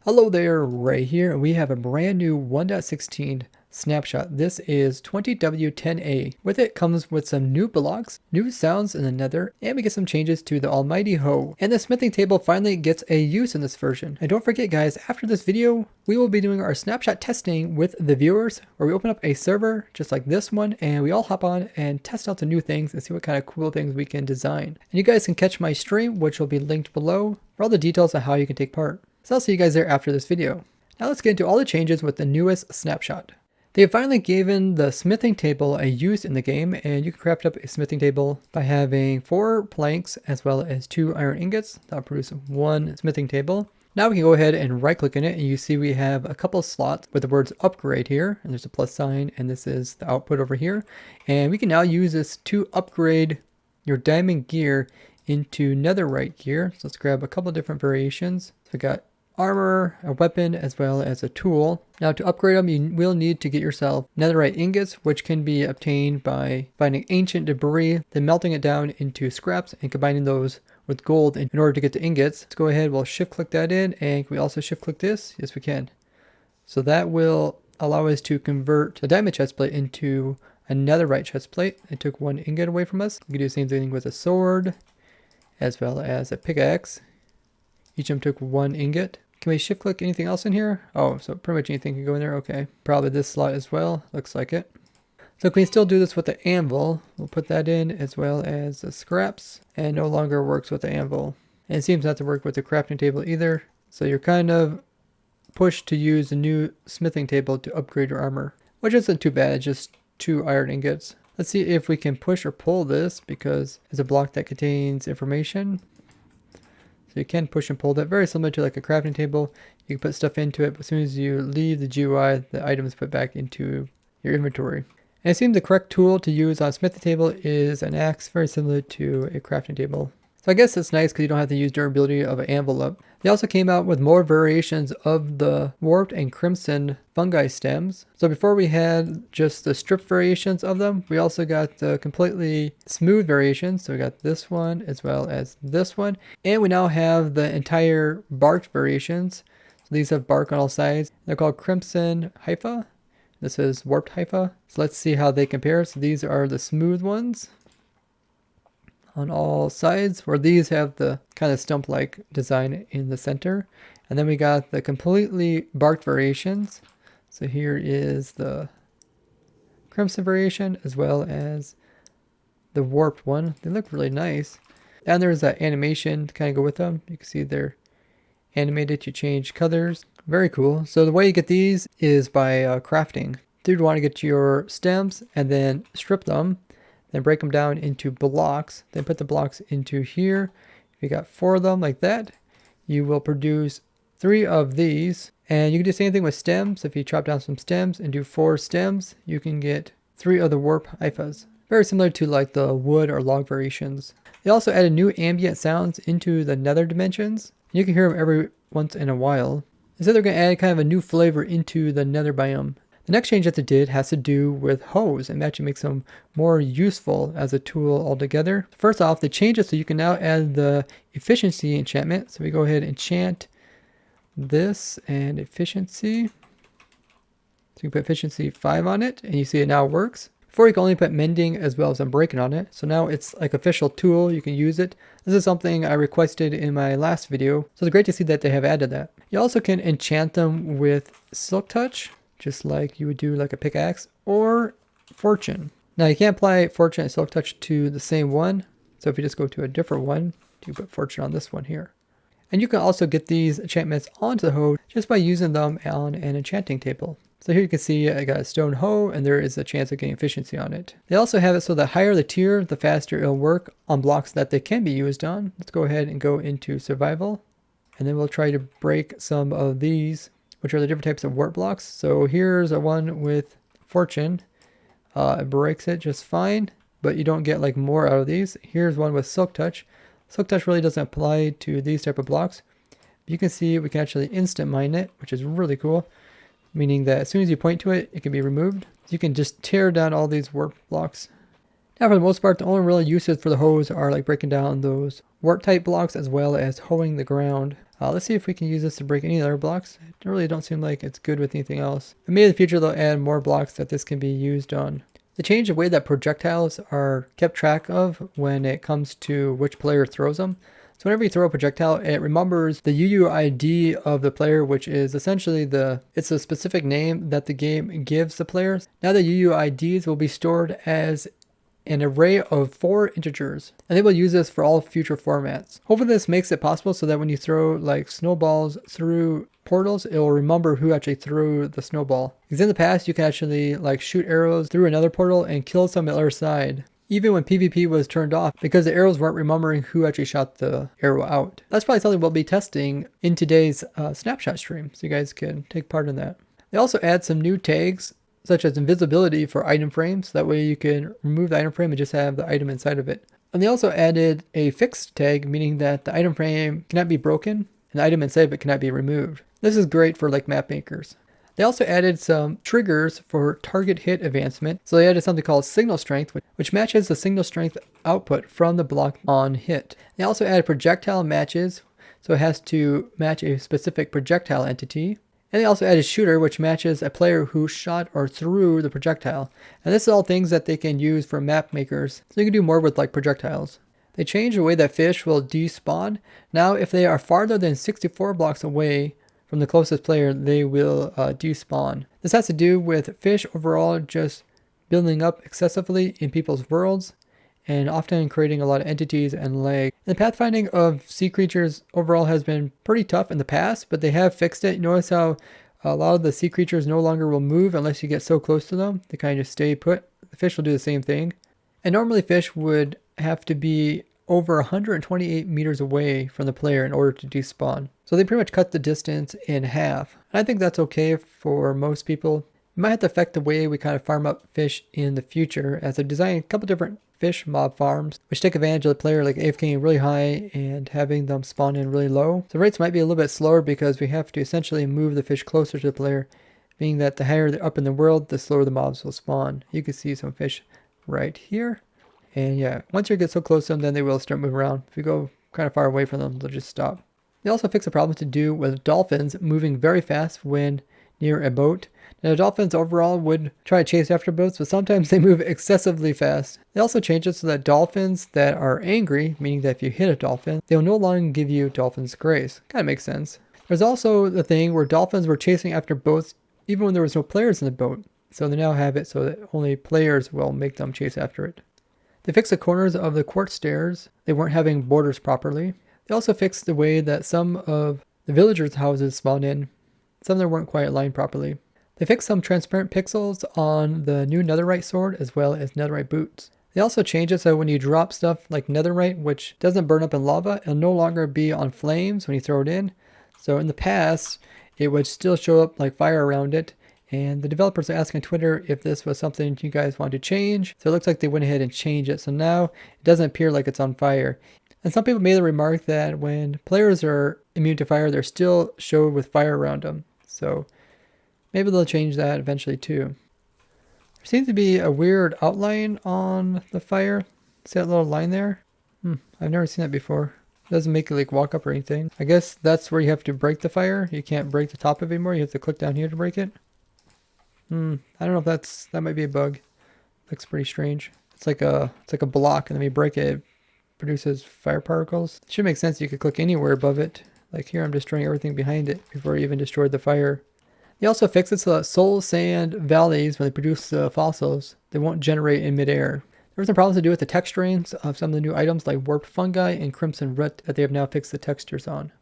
Hello there, Ray here, and we have a brand new 1.16 snapshot. This is 20W10A. With it comes with some new blocks, new sounds in the Nether, and we get some changes to the almighty hoe. And the smithing table finally gets a use in this version. And don't forget guys, after this video, we will be doing our snapshot testing with the viewers, where we open up a server just like this one, and we all hop on and test out the new things and see what kind of cool things we can design. And you guys can catch my stream, which will be linked below, for all the details on how you can take part. So I'll see you guys there after this video. Now let's get into all the changes with the newest snapshot. They have finally given the smithing table a use in the game, and you can craft up a smithing table by having 4 planks as well as 2 iron ingots. That'll produce 1 smithing table. Now we can go ahead and right click in it, and you see we have a couple of slots with the words upgrade here, and there's a plus sign, and this is the output over here. And we can now use this to upgrade your diamond gear into netherite gear. So let's grab a couple of different variations. So we got armor, a weapon, as well as a tool. Now to upgrade them, you will need to get yourself netherite ingots, which can be obtained by finding ancient debris, then melting it down into scraps and combining those with gold in order to get the ingots. Let's go ahead, we'll shift click that in, and can we also shift click this? Yes, we can. So that will allow us to convert a diamond chestplate into a netherite chestplate. It took 1 ingot away from us. We can do the same thing with a sword, as well as a pickaxe. Each of them took 1 ingot. Can we shift click anything else in here? Oh, so pretty much anything can go in there. Okay, probably this slot as well. Looks like it. So can we still do this with the anvil? We'll put that in as well as the scraps, and no longer works with the anvil. And it seems not to work with the crafting table either. So you're kind of pushed to use the new smithing table to upgrade your armor, which isn't too bad. It's just 2 iron ingots. Let's see if we can push or pull this, because it's a block that contains information. So you can push and pull that, very similar to like a crafting table. You can put stuff into it, but as soon as you leave the GUI, the item is put back into your inventory. And it seems the correct tool to use on a smithing table is an axe, very similar to a crafting table. So I guess it's nice because you don't have to use durability of an anvil up. They also came out with more variations of the warped and crimson fungi stems. So before we had just the strip variations of them, we also got the completely smooth variations. So we got this one as well as this one. And we now have the entire barked variations. So these have bark on all sides. They're called crimson hypha. This is warped hypha. So let's see how they compare. So these are the smooth ones on all sides, where these have the kind of stump-like design in the center. And then we got the completely barked variations. So here is the crimson variation as well as the warped one. They look really nice. And there's that animation to kind of go with them. You can see they're animated to change colors. Very cool. So the way you get these is by crafting. So you'd want to get your stems and then strip them, then break them down into blocks, then put the blocks into here. If you got 4 of them like that, you will produce 3 of these. And you can do the same thing with stems. If you chop down some stems and do 4 stems, you can get 3 of the warp hyphas. Very similar to like the wood or log variations. They also added new ambient sounds into the nether dimensions. You can hear them every once in a while. They said they're going to add kind of a new flavor into the nether biome. The next change that they did has to do with hoes, and actually makes them more useful as a tool altogether. First off, they changed it so you can now add the efficiency enchantment. So we go ahead and enchant this and efficiency. So you can put efficiency 5 on it, and you see it now works. Before you can only put mending as well as unbreaking on it. So now it's like official tool, you can use it. This is something I requested in my last video. So it's great to see that they have added that. You also can enchant them with Silk Touch, just like you would do like a pickaxe, or Fortune. Now you can't apply Fortune and Silk Touch to the same one. So if you just go to a different one, you put Fortune on this one here. And you can also get these enchantments onto the hoe just by using them on an enchanting table. So here you can see I got a stone hoe, and there is a chance of getting efficiency on it. They also have it so the higher the tier, the faster it'll work on blocks that they can be used on. Let's go ahead and go into survival. And then we'll try to break some of these, which are the different types of warp blocks. So here's a one with Fortune. It breaks it just fine, but you don't get like more out of these. Here's one with Silk Touch. Silk Touch really doesn't apply to these type of blocks. You can see we can actually instant mine it, which is really cool. Meaning that as soon as you point to it, it can be removed. You can just tear down all these warp blocks. Now for the most part, the only real uses for the hoes are like breaking down those warp type blocks as well as hoeing the ground. Let's see if we can use this to break any other blocks. It really don't seem like it's good with anything else. And maybe in the future they'll add more blocks that this can be used on. They changed the way that projectiles are kept track of when it comes to which player throws them. So whenever you throw a projectile, it remembers the UUID of the player, which is essentially it's a specific name that the game gives the players. Now the UUIDs will be stored as an array of 4 integers, and they will use this for all future formats. Hopefully this makes it possible so that when you throw like snowballs through portals, it will remember who actually threw the snowball. Because in the past you can actually like shoot arrows through another portal and kill some on the other side, even when PvP was turned off, because the arrows weren't remembering who actually shot the arrow out. That's probably something we'll be testing in today's Snapshot stream, so you guys can take part in that. They also add some new tags, such as invisibility for item frames. That way you can remove the item frame and just have the item inside of it. And they also added a fixed tag, meaning that the item frame cannot be broken and the item inside of it cannot be removed. This is great for like map makers. They also added some triggers for target hit advancement. So they added something called signal strength, which matches the signal strength output from the block on hit. They also added projectile matches, so it has to match a specific projectile entity. And they also added shooter, which matches a player who shot or threw the projectile. And this is all things that they can use for map makers, so you can do more with like projectiles. They changed the way that fish will despawn. Now if they are farther than 64 blocks away from the closest player, they will despawn. This has to do with fish overall just building up excessively in people's worlds and often creating a lot of entities and lag. The pathfinding of sea creatures overall has been pretty tough in the past, but they have fixed it. Notice how a lot of the sea creatures no longer will move unless you get so close to them. They kind of just stay put. The fish will do the same thing. And normally fish would have to be over 128 meters away from the player in order to despawn. So they pretty much cut the distance in half. And I think that's okay for most people. It might have to affect the way we kind of farm up fish in the future, as they're designing a couple different fish mob farms which take advantage of the player like AFKing really high and having them spawn in really low. So rates might be a little bit slower because we have to essentially move the fish closer to the player, meaning that the higher they're up in the world, the slower the mobs will spawn. You can see some fish right here. And yeah, once you get so close to them, then they will start moving around. If you go kind of far away from them, they'll just stop. They also fix a problem to do with dolphins moving very fast when near a boat. Now dolphins overall would try to chase after boats, but sometimes they move excessively fast. They also changed it so that dolphins that are angry, meaning that if you hit a dolphin, they will no longer give you dolphin's grace. Kind of makes sense. There's also the thing where dolphins were chasing after boats even when there was no players in the boat. So they now have it so that only players will make them chase after it. They fixed the corners of the quartz stairs. They weren't having borders properly. They also fixed the way that some of the villagers' houses spawned in. Some of them weren't quite aligned properly. They fixed some transparent pixels on the new netherite sword as well as netherite boots. They also changed it so when you drop stuff like netherite, which doesn't burn up in lava, it'll no longer be on flames when you throw it in. So in the past, it would still show up like fire around it. And the developers are asking on Twitter if this was something you guys want to change. So it looks like they went ahead and changed it. So now it doesn't appear like it's on fire. And some people made the remark that when players are immune to fire, they're still showed with fire around them. So maybe they'll change that eventually too. There seems to be a weird outline on the fire. See that little line there? I've never seen that before. It doesn't make it like walk up or anything. I guess that's where you have to break the fire. You can't break the top of it anymore. You have to click down here to break it. I don't know if that might be a bug. Looks pretty strange. It's like a block, and then when you break it, it produces fire particles. It should make sense. You could click anywhere above it. Like here, I'm destroying everything behind it before I even destroyed the fire. They also fixed it so that soul sand valleys, when they produce fossils, they won't generate in midair. There were some problems to do with the texturings of some of the new items like warped fungi and crimson root that they have now fixed the textures on.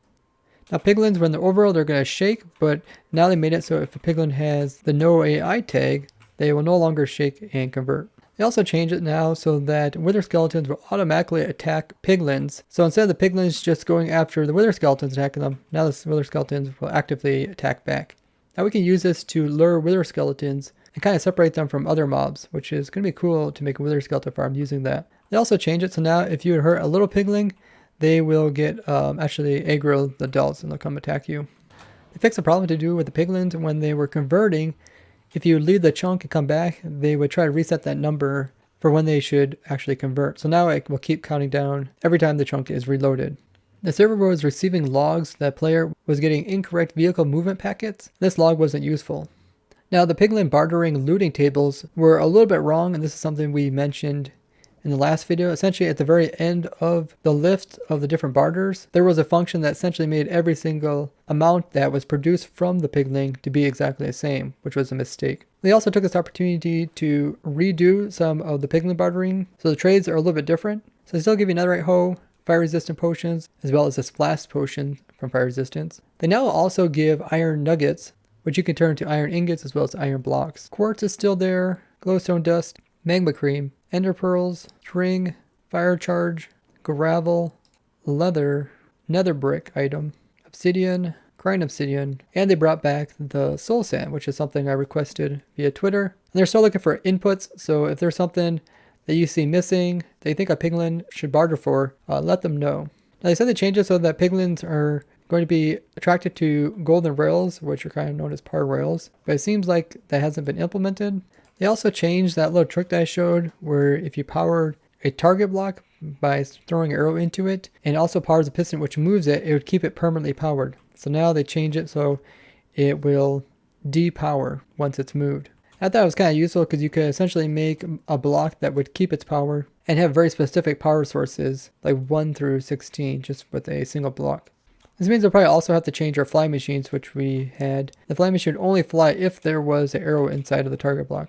Now piglins, when they're overall, they're going to shake, but now they made it so if a piglin has the no AI tag, they will no longer shake and convert. They also changed it now so that wither skeletons will automatically attack piglins. So instead of the piglins just going after the wither skeletons attacking them, now the wither skeletons will actively attack back. Now we can use this to lure wither skeletons and kind of separate them from other mobs, which is going to be cool to make a wither skeleton farm using that. They also changed it so now if you hurt a little piglin, they will get actually aggro the adults and they'll come attack you. They fixed a problem to do with the piglins when they were converting. If you leave the chunk and come back, they would try to reset that number for when they should actually convert. So now it will keep counting down every time the chunk is reloaded. The server was receiving logs that player was getting incorrect vehicle movement packets. This log wasn't useful. Now the piglin bartering looting tables were a little bit wrong, and this is something we mentioned in the last video. Essentially at the very end of the list of the different barters, there was a function that essentially made every single amount that was produced from the piglin to be exactly the same, which was a mistake. They also took this opportunity to redo some of the piglin bartering, so the trades are a little bit different. So they still give you netherite hoe, fire resistant potions, as well as this blast potion from fire resistance. They now also give iron nuggets, which you can turn into iron ingots as well as iron blocks. Quartz is still there, glowstone dust, magma cream, ender pearls, string, fire charge, gravel, leather, nether brick item, obsidian, grind obsidian, and they brought back the soul sand, which is something I requested via Twitter. And they're still looking for inputs, so if there's something that you see missing that you think a piglin should barter for, let them know. Now they said they changed it so that piglins are going to be attracted to golden rails, which are kind of known as par rails, but it seems like that hasn't been implemented. They also changed that little trick that I showed where if you powered a target block by throwing an arrow into it and also powers a piston which moves it, it would keep it permanently powered. So now they change it so it will depower once it's moved. I thought it was kind of useful because you could essentially make a block that would keep its power and have very specific power sources like 1 through 16 just with a single block. This means we'll probably also have to change our fly machines, which we had. The fly machine would only fly if there was an arrow inside of the target block.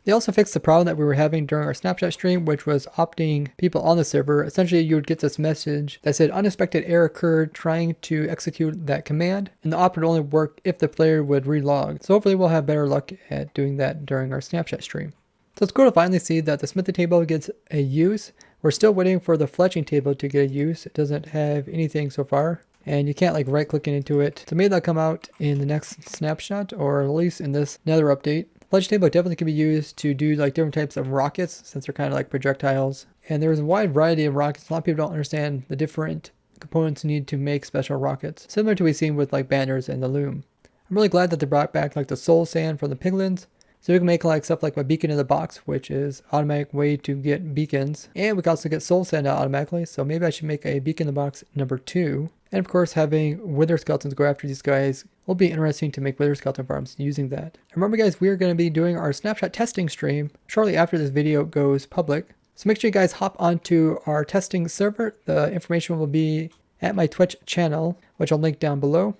They also fixed the problem that we were having during our Snapshot stream, which was opting people on the server. Essentially, you would get this message that said unexpected error occurred trying to execute that command, and the opt would only work if the player would relog. So hopefully we'll have better luck at doing that during our Snapshot stream. So it's cool to finally see that the smithy table gets a use. We're still waiting for the fletching table to get a use. It doesn't have anything so far, and you can't like right click into it. So maybe that'll come out in the next Snapshot, or at least in this Nether update. Fletching table definitely can be used to do like different types of rockets, since they're kind of like projectiles. And there's a wide variety of rockets. A lot of people don't understand the different components needed to make special rockets, similar to what we've seen with like banners and the loom. I'm really glad that they brought back like the soul sand for the piglins, so we can make like stuff like a beacon in the box, which is automatic way to get beacons, and we can also get soul sand out automatically. So maybe I should make a beacon in the box number 2. And of course, having wither skeletons go after these guys will be interesting to make wither skeleton farms using that. And remember guys, we are going to be doing our Snapshot testing stream shortly after this video goes public. So make sure you guys hop onto our testing server. The information will be at my Twitch channel, which I'll link down below.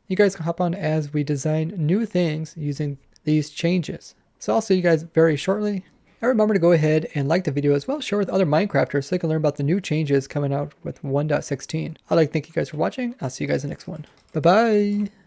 You guys can hop on as we design new things using these changes. So I'll see you guys very shortly. And remember to go ahead and like the video as well as share with other Minecrafters so they can learn about the new changes coming out with 1.16. I'd like to thank you guys for watching. I'll see you guys in the next one. Bye bye.